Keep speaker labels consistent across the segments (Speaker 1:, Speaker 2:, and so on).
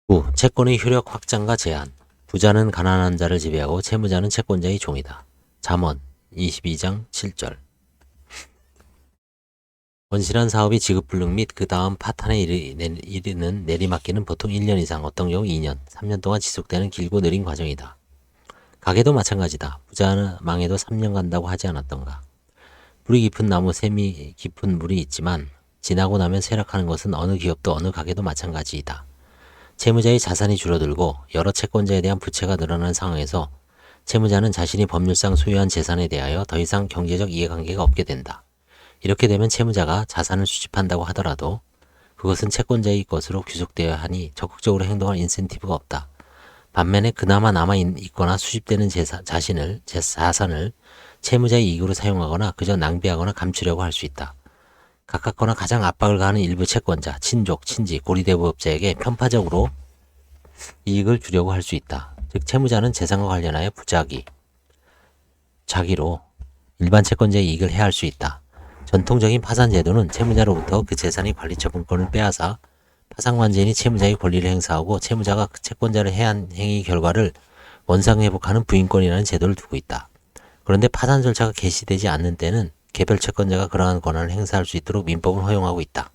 Speaker 1: 9. 채권의 효력 확장과 제한. 부자는 가난한 자를 지배하고 채무자는 채권자의 종이다. 잠언 22장 7절. 원실한 사업이 지급불능 및 그 다음 파탄에 이르는 내리막기는 보통 1년 이상, 어떤 경우 2년, 3년 동안 지속되는 길고 느린 과정이다. 가게도 마찬가지다. 부자는 망해도 3년 간다고 하지 않았던가. 물이 깊은 나무 샘이 깊은 물이 있지만 지나고 나면 쇠락하는 것은 어느 기업도 어느 가게도 마찬가지이다. 채무자의 자산이 줄어들고 여러 채권자에 대한 부채가 늘어나는 상황에서 채무자는 자신이 법률상 소유한 재산에 대하여 더 이상 경제적 이해관계가 없게 된다. 이렇게 되면 채무자가 자산을 수집한다고 하더라도 그것은 채권자의 것으로 귀속되어야 하니 적극적으로 행동할 인센티브가 없다. 반면에 그나마 남아있거나 수집되는 자산을 채무자의 이익으로 사용하거나 그저 낭비하거나 감추려고 할 수 있다. 가깝거나 가장 압박을 가하는 일부 채권자, 친족, 친지, 고리대부업자에게 편파적으로 이익을 주려고 할 수 있다. 즉 채무자는 재산과 관련하여 자기로 일반 채권자의 이익을 해할 수 있다. 전통적인 파산제도는 채무자로부터 그 재산의 관리처분권을 빼앗아 파산관제인이 채무자의 권리를 행사하고 채무자가 그 채권자를 해한 행위 결과를 원상회복하는 부인권이라는 제도를 두고 있다. 그런데 파산 절차가 개시되지 않는 때는 개별 채권자가 그러한 권한을 행사할 수 있도록 민법은 허용하고 있다.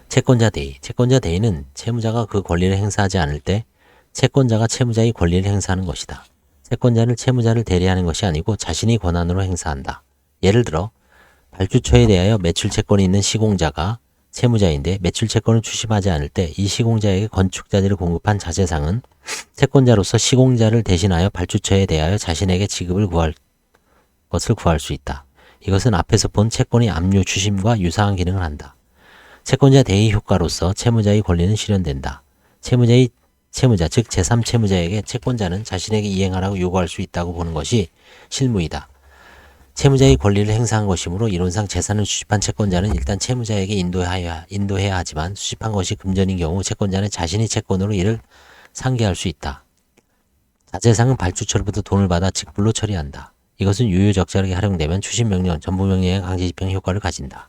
Speaker 1: 채권자 대의. 채권자 대의는 채무자가 그 권리를 행사하지 않을 때 채권자가 채무자의 권리를 행사하는 것이다. 채권자는 채무자를 대리하는 것이 아니고 자신의 권한으로 행사한다. 예를 들어 발주처에 대하여 매출채권이 있는 시공자가 채무자인데 매출채권을 추심하지 않을 때 이 시공자에게 건축자재를 공급한 자재상은 채권자로서 시공자를 대신하여 발주처에 대하여 자신에게 지급을 구할 수 있다. 이것은 앞에서 본 채권의 압류 추심과 유사한 기능을 한다. 채권자 대의 효과로서 채무자의 권리는 실현된다. 채무자 즉 제3채무자에게 채권자는 자신에게 이행하라고 요구할 수 있다고 보는 것이 실무이다. 채무자의 권리를 행사한 것이므로 이론상 재산을 수집한 채권자는 일단 채무자에게 인도해야 하지만 수집한 것이 금전인 경우 채권자는 자신의 채권으로 이를 상계할 수 있다. 자재상은 발주처로부터 돈을 받아 직불로 처리한다. 이것은 유유적절하게 활용되면 추심명령, 전부명령의 강제집행 효과를 가진다.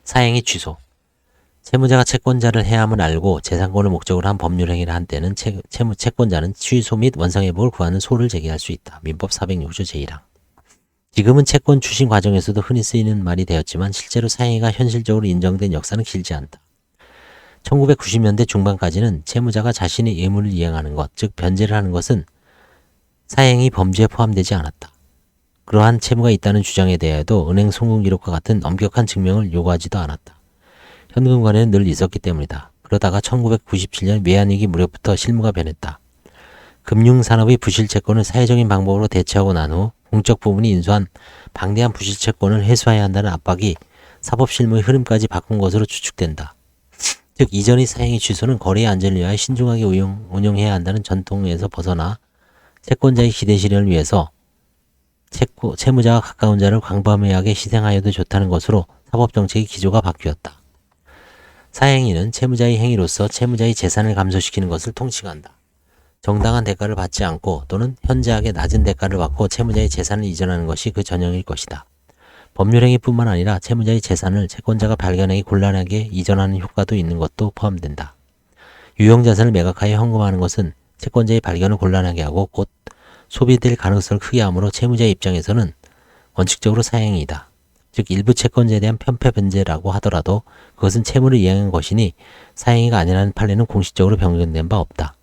Speaker 1: 사행위 취소. 채무자가 채권자를 해함을 알고 재산권을 목적으로 한 법률행위를 한 때는 채권자는 취소 및 원상회복을 구하는 소를 제기할 수 있다. 민법 406조 제1항. 지금은 채권 추심 과정에서도 흔히 쓰이는 말이 되었지만 실제로 사행위가 현실적으로 인정된 역사는 길지 않다. 1990년대 중반까지는 채무자가 자신의 의무를 이행하는 것, 즉 변제를 하는 것은 사행위 범죄에 포함되지 않았다. 그러한 채무가 있다는 주장에 대하여도 은행 송금 기록과 같은 엄격한 증명을 요구하지도 않았다. 현금관에는 늘 있었기 때문이다. 그러다가 1997년 외환위기 무렵부터 실무가 변했다. 금융산업의 부실채권을 사회적인 방법으로 대처하고 난 후 공적 부문이 인수한 방대한 부실채권을 해소해야 한다는 압박이 사법실무의 흐름까지 바꾼 것으로 추측된다. 즉 이전의 사행위 취소는 거래의 안전을 위하여 신중하게 운영해야 한다는 전통에서 벗어나 채권자의 기대 실현을 위해서 채무자와 가까운 자를 광범위하게 희생하여도 좋다는 것으로 사법정책의 기조가 바뀌었다. 사행위는 채무자의 행위로서 채무자의 재산을 감소시키는 것을 통칭한다. 정당한 대가를 받지 않고 또는 현저하게 낮은 대가를 받고 채무자의 재산을 이전하는 것이 그 전형일 것이다. 법률행위뿐만 아니라 채무자의 재산을 채권자가 발견하기 곤란하게 이전하는 효과도 있는 것도 포함된다. 유형자산을 매각하여 현금화하는 것은 채권자의 발견을 곤란하게 하고 곧 소비될 가능성을 크게 하므로 채무자의 입장에서는 원칙적으로 사행위이다. 즉 일부 채권자에 대한 편패 변제라고 하더라도 그것은 채무를 이행한 것이니 사행위가 아니라는 판례는 공식적으로 변경된 바 없다.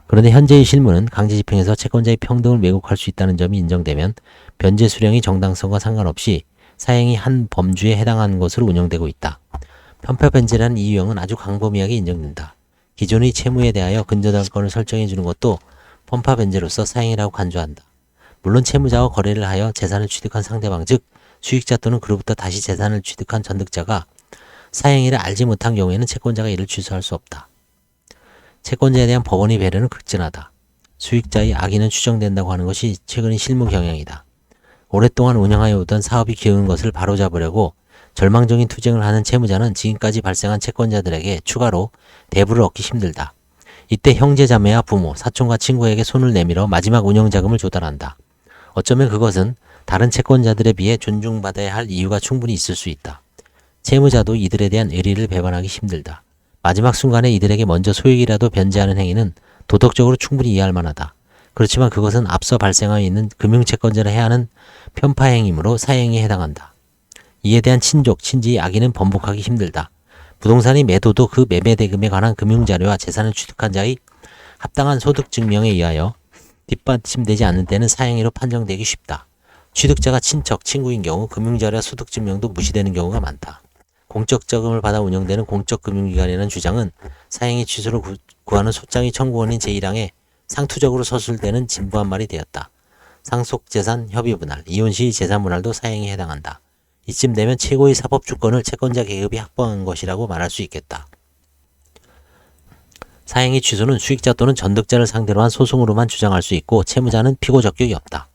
Speaker 1: 그런데 현재의 실무는 강제집행에서 채권자의 평등을 왜곡할 수 있다는 점이 인정되면 변제 수령의 정당성과 상관없이 사행위 한 범주에 해당하는 것으로 운영되고 있다. 편패 변제라는 이 유형은 아주 광범위하게 인정된다. 기존의 채무에 대하여 근저당권을 설정해 주는 것도 편파 변제로서 사행위라고 간주한다. 물론 채무자와 거래를 하여 재산을 취득한 상대방 즉 수익자 또는 그로부터 다시 재산을 취득한 전득자가 사행위를 알지 못한 경우에는 채권자가 이를 취소할 수 없다. 채권자에 대한 법원의 배려는 극진하다. 수익자의 악의는 추정된다고 하는 것이 최근의 실무 경향이다. 오랫동안 운영하여 오던 사업이 기우는 것을 바로잡으려고 절망적인 투쟁을 하는 채무자는 지금까지 발생한 채권자들에게 추가로 대부를 얻기 힘들다. 이때 형제 자매와 부모, 사촌과 친구에게 손을 내밀어 마지막 운영자금을 조달한다. 어쩌면 그것은 다른 채권자들에 비해 존중받아야 할 이유가 충분히 있을 수 있다. 채무자도 이들에 대한 의리를 배반하기 힘들다. 마지막 순간에 이들에게 먼저 소액이라도 변제하는 행위는 도덕적으로 충분히 이해할 만하다. 그렇지만 그것은 앞서 발생하여 있는 금융채권자를 해야 하는 편파 행위이므로 사형에 해당한다. 이에 대한 친족, 친지의 악의는 번복하기 힘들다. 부동산의 매도도 그 매매 대금에 관한 금융자료와 재산을 취득한 자의 합당한 소득 증명에 의하여 뒷받침되지 않는 때는 사형으로 판정되기 쉽다. 취득자가 친척, 친구인 경우 금융자료와 소득 증명도 무시되는 경우가 많다. 공적 자금을 받아 운영되는 공적금융기관이라는 주장은 사형의 취소를 구하는 소장의 청구원인 제1항에 상투적으로 서술되는 진부한 말이 되었다. 상속재산 협의분할, 이혼 시의 재산분할도 사형에 해당한다. 이쯤 되면 최고의 사법주권을 채권자 계급이 확보한 것이라고 말할 수 있겠다. 사형의 취소는 수익자 또는 전득자를 상대로 한 소송으로만 주장할 수 있고 채무자는 피고 적격이 없다.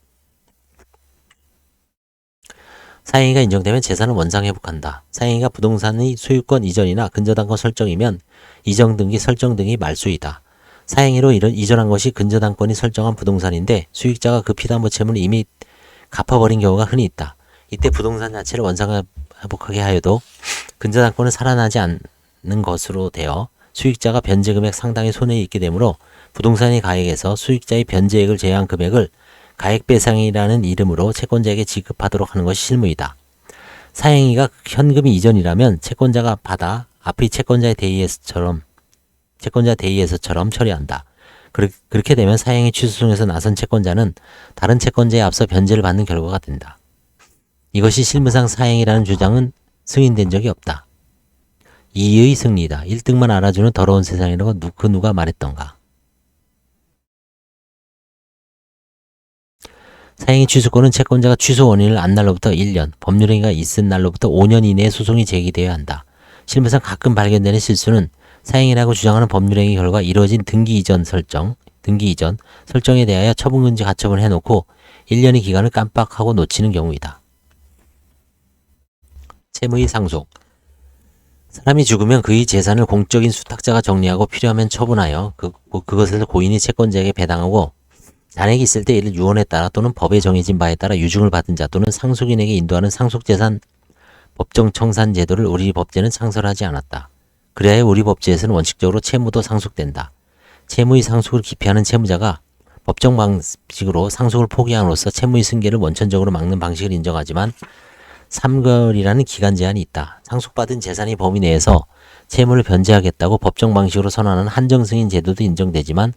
Speaker 1: 사형이가 인정되면 재산은 원상회복한다. 사형이가 부동산의 소유권 이전이나 근저당권 설정이면 이전 등기 설정 등이 말소이다. 사형이로 이전한 것이 근저당권이 설정한 부동산인데 수익자가 그 피담보 채무를 이미 갚아버린 경우가 흔히 있다. 이때 부동산 자체를 원상회복하게 하여도 근저당권은 살아나지 않는 것으로 되어 수익자가 변제금액 상당히 손해에 있게 되므로 부동산의 가액에서 수익자의 변제액을 제외한 금액을 가액배상이라는 이름으로 채권자에게 지급하도록 하는 것이 실무이다. 사형이가 현금이 이전이라면 채권자가 받아 앞의 채권자 대의에서처럼 처리한다. 그렇게 되면 사형의 취소송에서 나선 채권자는 다른 채권자에 앞서 변제를 받는 결과가 된다. 이것이 실무상 사형이라는 주장은 승인된 적이 없다. 이의 승리다. 1등만 알아주는 더러운 세상이라고 누가 말했던가. 사형의 취소권은 채권자가 취소 원인을 안 날로부터 1년, 법률행위가 있은 날로부터 5년 이내에 소송이 제기되어야 한다. 실무상 가끔 발견되는 실수는 사형이라고 주장하는 법률행위 결과 이루어진 등기 이전 설정에 대하여 처분금지 가처분을 해놓고 1년의 기간을 깜빡하고 놓치는 경우이다. 채무의 상속. 사람이 죽으면 그의 재산을 공적인 수탁자가 정리하고 필요하면 처분하여 그것을 고인이 채권자에게 배당하고 잔액이 있을 때 이를 유언에 따라 또는 법에 정해진 바에 따라 유증을 받은 자 또는 상속인에게 인도하는 상속재산 법정 청산 제도를 우리 법제는 창설하지 않았다. 그래야 우리 법제에서는 원칙적으로 채무도 상속된다. 채무의 상속을 기피하는 채무자가 법정 방식으로 상속을 포기함으로써 채무의 승계를 원천적으로 막는 방식을 인정하지만 3개월이라는 기간 제한이 있다. 상속받은 재산의 범위 내에서 채무를 변제하겠다고 법정 방식으로 선언하는 한정승인 제도도 인정되지만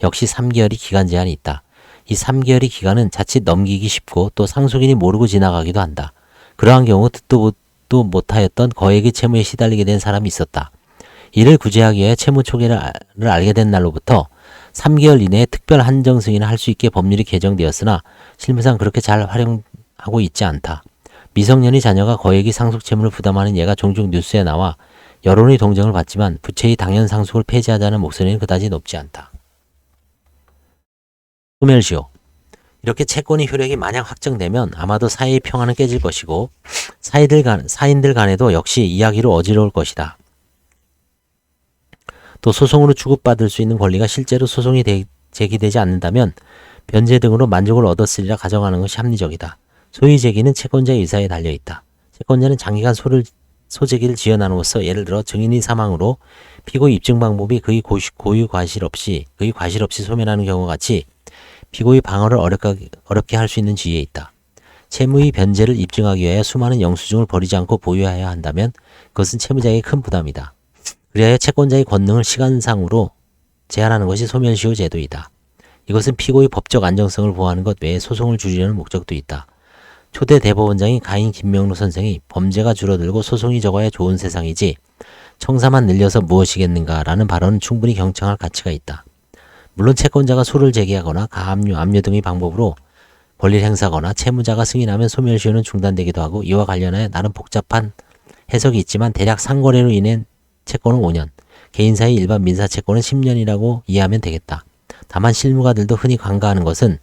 Speaker 1: 역시 3개월이 기간 제한이 있다. 이 3개월의 기간은 자칫 넘기기 쉽고 또 상속인이 모르고 지나가기도 한다. 그러한 경우 듣도 못하였던 거액의 채무에 시달리게 된 사람이 있었다. 이를 구제하기 위해 채무 초기를 알게 된 날로부터 3개월 이내에 특별 한정 승인을 할 수 있게 법률이 개정되었으나 실무상 그렇게 잘 활용하고 있지 않다. 미성년의 자녀가 거액의 상속 채무를 부담하는 예가 종종 뉴스에 나와 여론의 동정을 받지만 부채의 당연 상속을 폐지하자는 목소리는 그다지 높지 않다. 소멸시효. 이렇게 채권의 효력이 만약 확정되면 아마도 사회의 평화는 깨질 것이고 사인들 간에도 역시 이야기로 어지러울 것이다. 또 소송으로 주고받을 수 있는 권리가 실제로 소송이 제기되지 않는다면 변제 등으로 만족을 얻었으리라 가정하는 것이 합리적이다. 소위 제기는 채권자의 의사에 달려있다. 채권자는 장기간 소제기를 지어남으로써 예를 들어 증인의 사망으로 피고의 입증 방법이 그의 고유 과실 없이 소멸하는 경우와 같이 피고의 방어를 어렵게 할 수 있는 지위에 있다. 채무의 변제를 입증하기 위하여 수많은 영수증을 버리지 않고 보유해야 한다면 그것은 채무자에게 큰 부담이다. 그리하여 채권자의 권능을 시간상으로 제한하는 것이 소멸시효 제도이다. 이것은 피고의 법적 안정성을 보호하는 것 외에 소송을 줄이려는 목적도 있다. 초대 대법원장인 가인 김명로 선생이 범죄가 줄어들고 소송이 적어야 좋은 세상이지 청사만 늘려서 무엇이겠는가 라는 발언은 충분히 경청할 가치가 있다. 물론 채권자가 소를 제기하거나 가압류, 압류 등의 방법으로 권리를 행사하거나 채무자가 승인하면 소멸시효는 중단되기도 하고 이와 관련하여 나름 복잡한 해석이 있지만 대략 상거래로 인한 채권은 5년, 개인사의 일반 민사채권은 10년이라고 이해하면 되겠다. 다만 실무가들도 흔히 간과하는 것은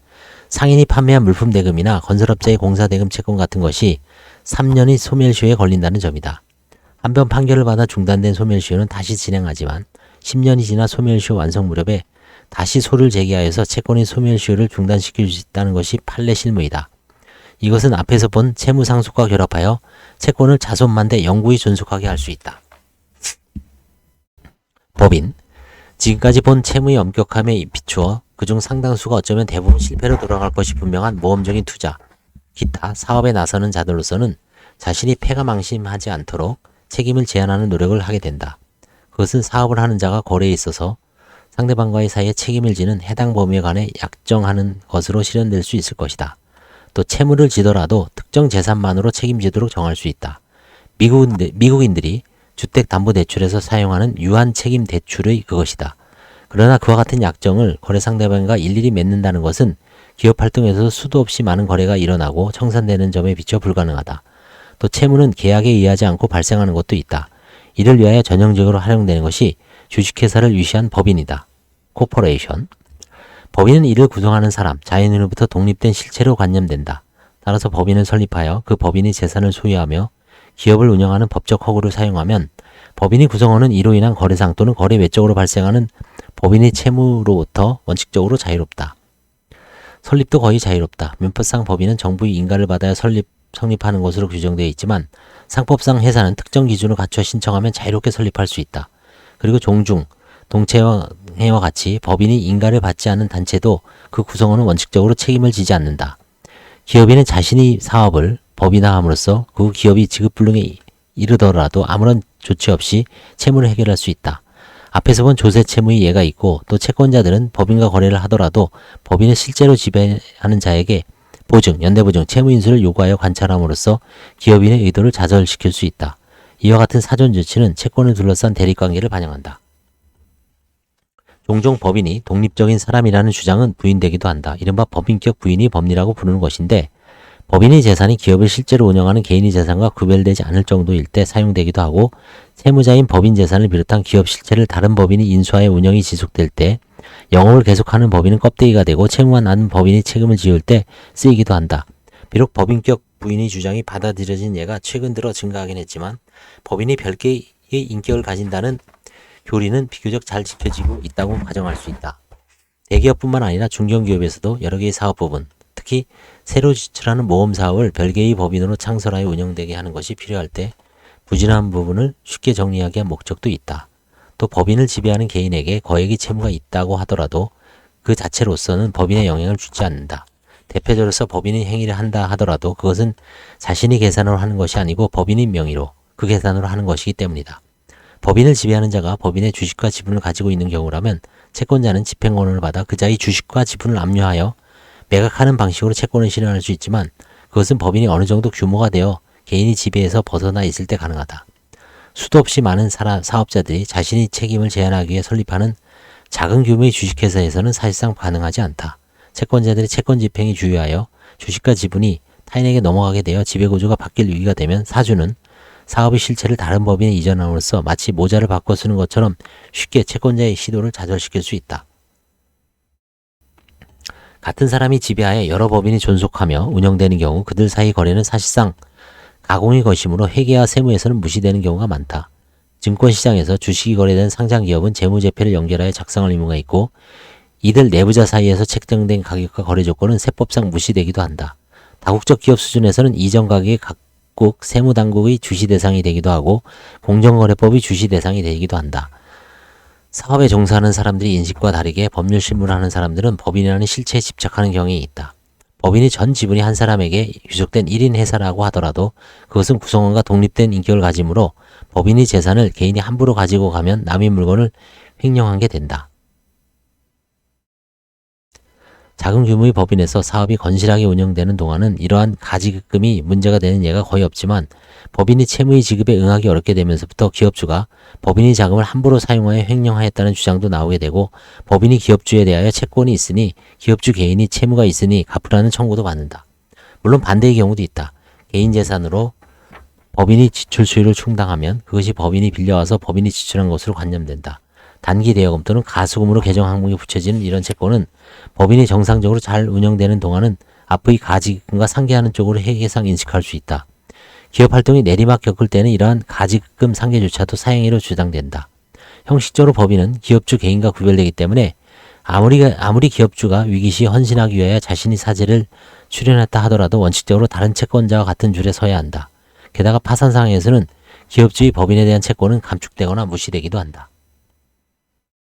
Speaker 1: 상인이 판매한 물품 대금이나 건설업자의 공사 대금 채권 같은 것이 3년의 소멸시효에 걸린다는 점이다. 한번 판결을 받아 중단된 소멸시효는 다시 진행하지만 10년이 지나 소멸시효 완성 무렵에 다시 소를 제기하여서 채권의 소멸시효를 중단시킬 수 있다는 것이 판례 실무이다. 이것은 앞에서 본 채무상속과 결합하여 채권을 자손만대 영구히 존속하게 할 수 있다. 법인 지금까지 본 채무의 엄격함에 비추어 그중 상당수가 어쩌면 대부분 실패로 돌아갈 것이 분명한 모험적인 투자, 기타 사업에 나서는 자들로서는 자신이 패가망신하지 않도록 책임을 제한하는 노력을 하게 된다. 그것은 사업을 하는 자가 거래에 있어서 상대방과의 사이에 책임을 지는 해당 범위에 관해 약정하는 것으로 실현될 수 있을 것이다. 또 채무를 지더라도 특정 재산만으로 책임지도록 정할 수 있다. 미국인들이 주택담보대출에서 사용하는 유한책임대출의 그것이다. 그러나 그와 같은 약정을 거래 상대방과 일일이 맺는다는 것은 기업 활동에서 수도 없이 많은 거래가 일어나고 청산되는 점에 비춰 불가능하다. 또 채무는 계약에 의하지 않고 발생하는 것도 있다. 이를 위하여 전형적으로 활용되는 것이 주식회사를 위시한 법인이다. 코퍼레이션. 법인은 이를 구성하는 사람, 자연인으로부터 독립된 실체로 관념된다. 따라서 법인을 설립하여 그 법인이 재산을 소유하며 기업을 운영하는 법적 허구를 사용하면 법인이 구성하는 이로 인한 거래상 또는 거래 외적으로 발생하는 법인의 채무로부터 원칙적으로 자유롭다. 설립도 거의 자유롭다. 민법상 법인은 정부의 인가를 받아야 성립하는 것으로 규정되어 있지만 상법상 회사는 특정 기준을 갖춰 신청하면 자유롭게 설립할 수 있다. 그리고 종중, 동체회와 같이 법인이 인가를 받지 않는 단체도 그 구성원은 원칙적으로 책임을 지지 않는다. 기업인은 자신이 사업을 법인화함으로써 그 기업이 지급불능에 이르더라도 아무런 조치 없이 채무를 해결할 수 있다. 앞에서 본 조세 채무의 예가 있고 또 채권자들은 법인과 거래를 하더라도 법인을 실제로 지배하는 자에게 보증, 연대보증, 채무인수를 요구하여 관찰함으로써 기업인의 의도를 좌절시킬 수 있다. 이와 같은 사전 조치는 채권을 둘러싼 대립관계를 반영한다. 종종 법인이 독립적인 사람이라는 주장은 부인되기도 한다. 이른바 법인격 부인이 법리라고 부르는 것인데 법인의 재산이 기업을 실제로 운영하는 개인의 재산과 구별되지 않을 정도일 때 사용되기도 하고 채무자인 법인 재산을 비롯한 기업 실체를 다른 법인이 인수하여 운영이 지속될 때 영업을 계속하는 법인은 껍데기가 되고 채무가 많은 법인이 책임을 지을 때 쓰이기도 한다. 비록 법인격 부인의 주장이 받아들여진 예가 최근 들어 증가하긴 했지만 법인이 별개의 인격을 가진다는 교리는 비교적 잘 지켜지고 있다고 가정할 수 있다. 대기업뿐만 아니라 중견기업에서도 여러 개의 사업부분, 특히 새로 지출하는 모험사업을 별개의 법인으로 창설하여 운영되게 하는 것이 필요할 때 부진한 부분을 쉽게 정리하기 위한 목적도 있다. 또 법인을 지배하는 개인에게 거액의 채무가 있다고 하더라도 그 자체로서는 법인에 영향을 주지 않는다. 대표자로서 법인이 행위를 한다 하더라도 그것은 자신이 계산으로 하는 것이 아니고 법인인 명의로 그 계산으로 하는 것이기 때문이다. 법인을 지배하는 자가 법인의 주식과 지분을 가지고 있는 경우라면 채권자는 집행권을 받아 그자의 주식과 지분을 압류하여 매각하는 방식으로 채권을 실현할 수 있지만 그것은 법인이 어느 정도 규모가 되어 개인이 지배에서 벗어나 있을 때 가능하다. 수도 없이 많은 사업자들이 자신이 책임을 제한하기 위해 설립하는 작은 규모의 주식회사에서는 사실상 가능하지 않다. 채권자들의 채권 집행이 주요하여 주식과 지분이 타인에게 넘어가게 되어 지배구조가 바뀔 위기가 되면 사주는 사업의 실체를 다른 법인에 이전함으로써 마치 모자를 바꿔 쓰는 것처럼 쉽게 채권자의 시도를 좌절시킬 수 있다. 같은 사람이 지배하에 여러 법인이 존속하며 운영되는 경우 그들 사이 거래는 사실상 가공의 것이므로 회계와 세무에서는 무시되는 경우가 많다. 증권시장에서 주식이 거래된 상장기업은 재무제표를 연결하여 작성할 의무가 있고 이들 내부자 사이에서 책정된 가격과 거래 조건은 세법상 무시되기도 한다. 다국적 기업 수준에서는 이전 가격이 각국 세무당국의 주시 대상이 되기도 하고 공정거래법이 주시 대상이 되기도 한다. 사업에 종사하는 사람들이 인식과 다르게 법률 실무를 하는 사람들은 법인이라는 실체에 집착하는 경향이 있다. 법인이 전 지분이 한 사람에게 귀속된 1인 회사라고 하더라도 그것은 구성원과 독립된 인격을 가지므로 법인의 재산을 개인이 함부로 가지고 가면 남의 물건을 횡령한 게 된다. 작은 규모의 법인에서 사업이 건실하게 운영되는 동안은 이러한 가지급금이 문제가 되는 예가 거의 없지만 법인이 채무의 지급에 응하기 어렵게 되면서부터 기업주가 법인의 자금을 함부로 사용하여 횡령하였다는 주장도 나오게 되고 법인이 기업주에 대하여 채권이 있으니 기업주 개인이 채무가 있으니 갚으라는 청구도 받는다. 물론 반대의 경우도 있다. 개인 재산으로 법인이 지출 수요를 충당하면 그것이 법인이 빌려와서 법인이 지출한 것으로 관념된다. 단기 대여금 또는 가수금으로 개정 항목에 붙여지는 이런 채권은 법인이 정상적으로 잘 운영되는 동안은 앞의 가지급금과 상계하는 쪽으로 회계상 인식할 수 있다. 기업 활동이 내리막 겪을 때는 이러한 가지급금 상계조차도 사행위로 주장된다. 형식적으로 법인은 기업주 개인과 구별되기 때문에 아무리 기업주가 위기시 헌신하기 위하여 자신의 사재를 출연했다 하더라도 원칙적으로 다른 채권자와 같은 줄에 서야 한다. 게다가 파산 상황에서는 기업주의 법인에 대한 채권은 감축되거나 무시되기도 한다.